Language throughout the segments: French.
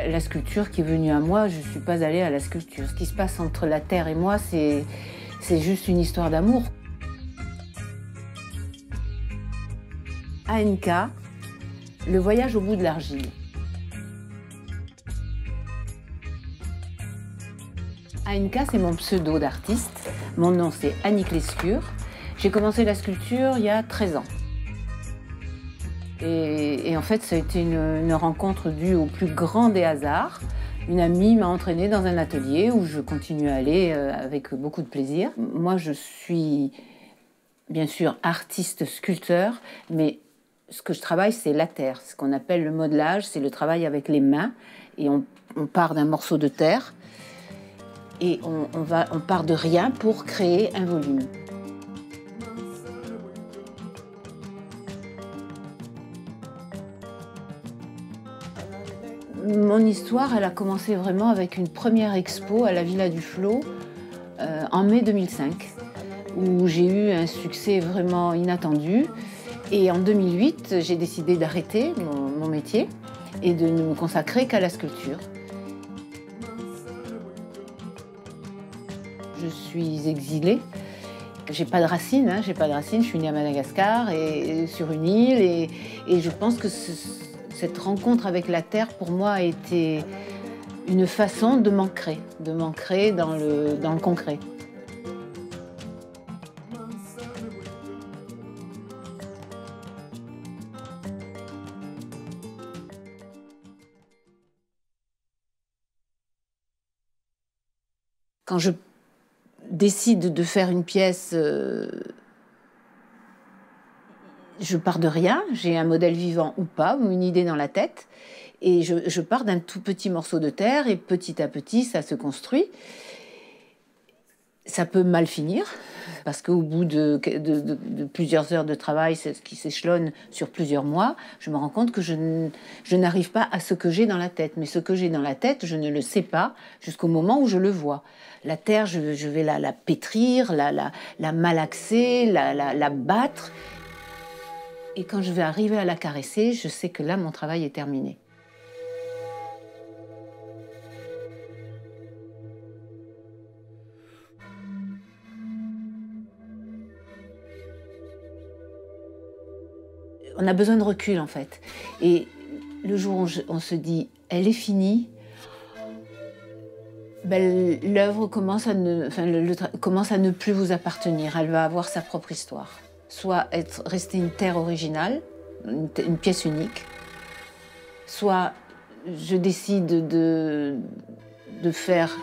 La sculpture qui est venue à moi, je ne suis pas allée à la sculpture. Ce qui se passe entre la terre et moi, c'est juste une histoire d'amour. ANK, le voyage au bout de l'argile. ANK, c'est mon pseudo d'artiste. Mon nom, c'est Annick Lescure. J'ai commencé la sculpture il y a 13 ans. Et en fait, ça a été une rencontre due au plus grand des hasards. Une amie m'a entraînée dans un atelier où je continue à aller avec beaucoup de plaisir. Moi, je suis bien sûr artiste sculpteur, mais ce que je travaille, c'est la terre. Ce qu'on appelle le modelage, c'est le travail avec les mains. Et on part d'un morceau de terre et on part de rien pour créer un volume. Mon histoire, elle a commencé vraiment avec une première expo à la Villa du Flot en mai 2005, où j'ai eu un succès vraiment inattendu. Et en 2008, j'ai décidé d'arrêter mon métier et de ne me consacrer qu'à la sculpture. Je suis exilée. J'ai pas de racines, j'ai pas de racines. Je suis née à Madagascar et sur une île, et je pense que cette rencontre avec la terre, pour moi, a été une façon de m'ancrer dans le concret. Quand je décide de faire une pièce, je pars de rien, j'ai un modèle vivant ou pas, ou une idée dans la tête, et je pars d'un tout petit morceau de terre, et petit à petit, ça se construit. Ça peut mal finir, parce qu'au bout de plusieurs heures de travail, c'est ce qui s'échelonne sur plusieurs mois, je me rends compte que je n'arrive pas à ce que j'ai dans la tête. Mais ce que j'ai dans la tête, je ne le sais pas jusqu'au moment où je le vois. La terre, je vais la pétrir, la malaxer, la battre. Et quand je vais arriver à la caresser, je sais que là, mon travail est terminé. On a besoin de recul, en fait. Et le jour où on se dit « elle est finie », ben, l'œuvre commence à ne plus vous appartenir. Elle va avoir sa propre histoire. Soit rester une terre originale, une pièce unique, soit je décide de faire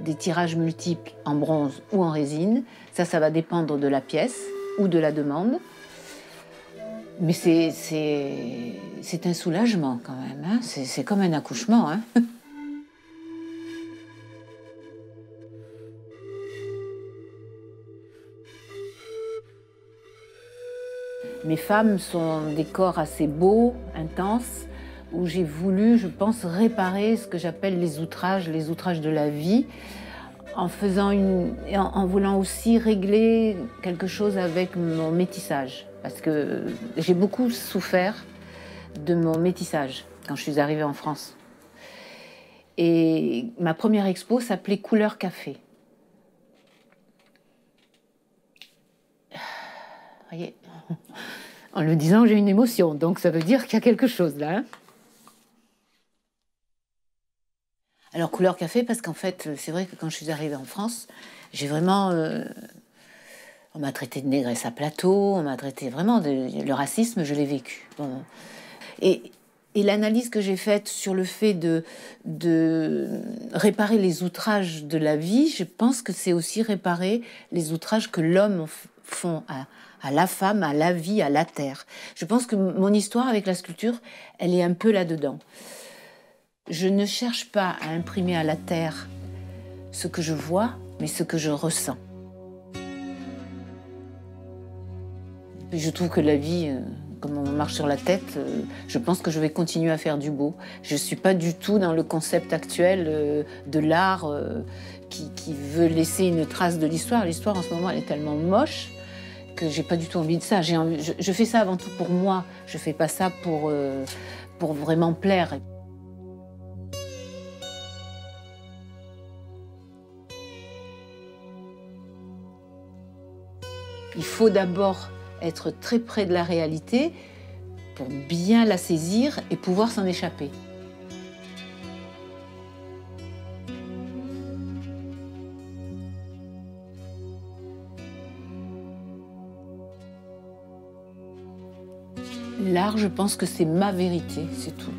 des tirages multiples en bronze ou en résine. Ça va dépendre de la pièce ou de la demande. Mais c'est un soulagement quand même, c'est comme un accouchement. Mes femmes sont des corps assez beaux, intenses, où j'ai voulu, je pense, réparer ce que j'appelle les outrages de la vie, en voulant aussi régler quelque chose avec mon métissage. Parce que j'ai beaucoup souffert de mon métissage quand je suis arrivée en France. Et ma première expo s'appelait Couleur Café. Vous voyez, en le disant, j'ai une émotion, donc ça veut dire qu'il y a quelque chose là. Alors, Couleur Café, parce qu'en fait, c'est vrai que quand je suis arrivée en France, j'ai vraiment... on m'a traité de négresse à plateau, on m'a traité vraiment... Le racisme, je l'ai vécu. Bon. Et l'analyse que j'ai faite sur le fait de réparer les outrages de la vie, je pense que c'est aussi réparer les outrages que l'homme font à la femme, à la vie, à la terre. Je pense que mon histoire avec la sculpture, elle est un peu là-dedans. Je ne cherche pas à imprimer à la terre ce que je vois, mais ce que je ressens. Je trouve que la vie, comme on marche sur la tête, je pense que je vais continuer à faire du beau. Je ne suis pas du tout dans le concept actuel de l'art qui veut laisser une trace de l'histoire. L'histoire, en ce moment, elle est tellement moche que j'ai pas du tout envie de ça. Je fais ça avant tout pour moi. Je fais pas ça pour vraiment plaire. Il faut d'abord être très près de la réalité pour bien la saisir et pouvoir s'en échapper. L'art, je pense que c'est ma vérité, c'est tout.